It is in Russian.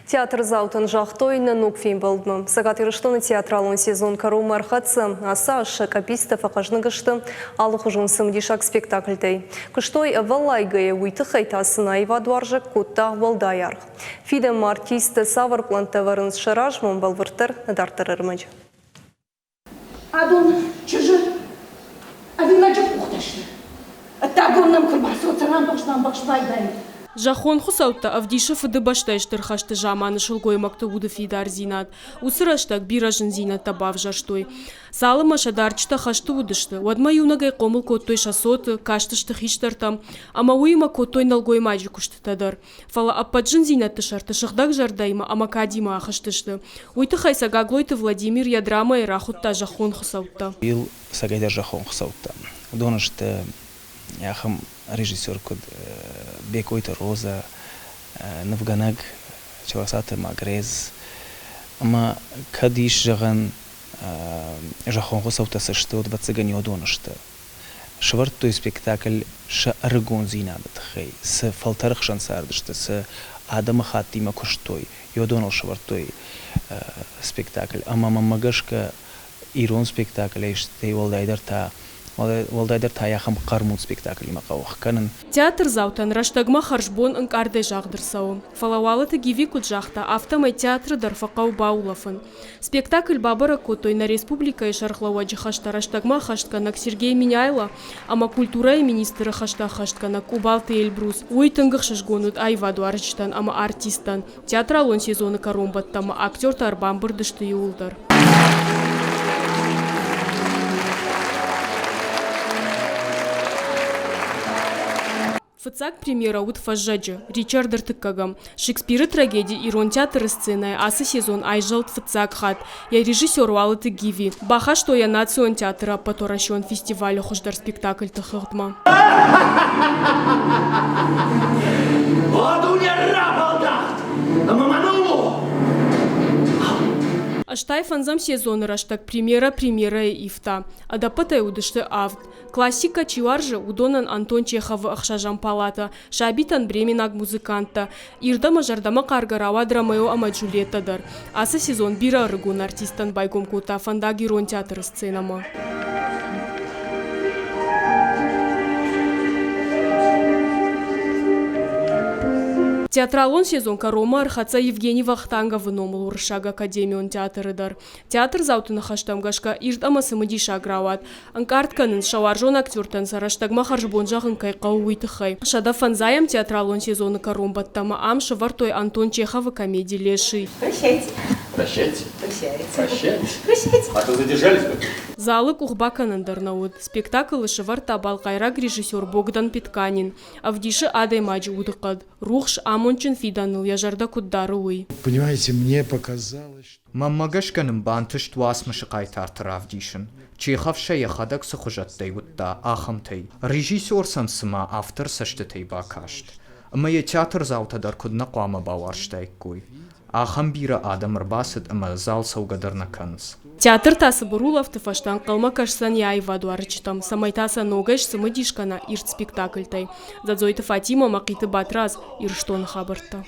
Театр заутын жақтойны нукфин болдым. Сағат ирыштыны театралын сезон кару мархатсы, аса ашы каписта фақажны гышты, алых ұжынсым дешак спектакльдей. Кыштой валайгая уйты хайтасын айва дуаржық кутта валдаяр. Фидем артисты савар плантаварын шаражмын балвыртыр надартырырмыч. Адон чужы, авинаджы пухташны. Тагонным кырбасы оцаран бақшбайдай. Жахон хусаутта авдиша фыды баштайштыр хашты жаманы шылгой мактабуды фидар зинат. Усыраштак биражын зинат табав жаштой. Салыма шадарчта хашты удышты. Вадма юнагай комыл коттой шасоты, каштышты хиштартам. Ама уйма коттой налгой маджи кушты тадар. Фала аппаджын зинатты шарты шыхдак жардайма, ама кадима ахаштышты. Уйты хайса гаглойты Владимир ядрама и рахутта жахон хусаутта. Ил сагайдар жахон хусаутта. Донышты яхам режиссер код бекойта роза навганаг чавасаты магрез ама кадиш жаган жахон хусаутасы что два цыгани одонышты шварт той спектакль ша аргон зинадат хей с фалтарх шансардышты с адама хатима куштой йодонал шварт той спектакль ама мамагашка ирон спектакль эште Валдайдар та яхам қармуд спектакль мақаух канын. Театр заутан раштагма харжбон ынкарды жагдырсау. Фалауалыты гивикут жахта автомай театры дарфақау баулафын. Спектакль бабара котой на республика и шархлауа джихашта раштагма хаштканак Сергей Миняйла, ама культура и министры хашта хаштканак Убалты Эльбрус. Уйтынгых шашгонут айваду арчтан, ама артистан. Театралон сезоны коромбаттама актер тарбан бырдышты юлдар. Фыцак премьера ут фажаджи, Ричард Артыкагам. Шекспиры трагедии ирон театры сцены, асы сезон айжалт фыцак хат. Я режиссер Уалыты Гиви. Баха что я национ театра, поторащен фестивалю хуждар спектакль тахыртма. Аштай фанзам сезоны раштак премьера и ифта. Адапатай удышты авт. Классика чиваржы удонан Антон Чехов ахшажам палата. Шабитан бременаг музыканта. Ирдама жардама каргарава драмео ама Джульеттадар. Аса сезон бира рыгун артистан байгом кута фандаг ирон театр сценама. Театралон сезон карома архаца Евгений Вахтанга выномыл уршаг академион театрыдар. Театр заутына хаштамгашка ирдама сымыдиша грават. Анкартканын шаваржон актертан сараштагма харжбон жағын кайқау уйтыхай. Шада фанзаям театралон сезоны каромбаттама амша вартой Антон Чехова комедии леши. Прощайте. Прощайте. Прощайте. Прощайте. А то задержались бы? Залы кухбаканын дарнауд. Спектакль шывар табал кайрак режиссер Богдан Питканин. Авдиши адай маджи удыкад. Рухш амончин фиданыл яжарда куддары уй. Понимаете, мне показалось, что... Маммагашканым бантыш туасмышы кайтартыр авдишин. Чехов шея хадак сухужаттай утта ахамтай. Режиссер сансыма автор саштытай бакашт. Мая театр заутадар кудна қуама бауарштай куй. Ахам бира адам рбасыд ама зал саугадарна канс. Театр тасы бурулов тыфаштан калма кашсан яйваду арчтам. Самайтаса ногаш самыдишкана ирт спектакльтай. Задзойты Фатима макиты батраз ирштон хабарта.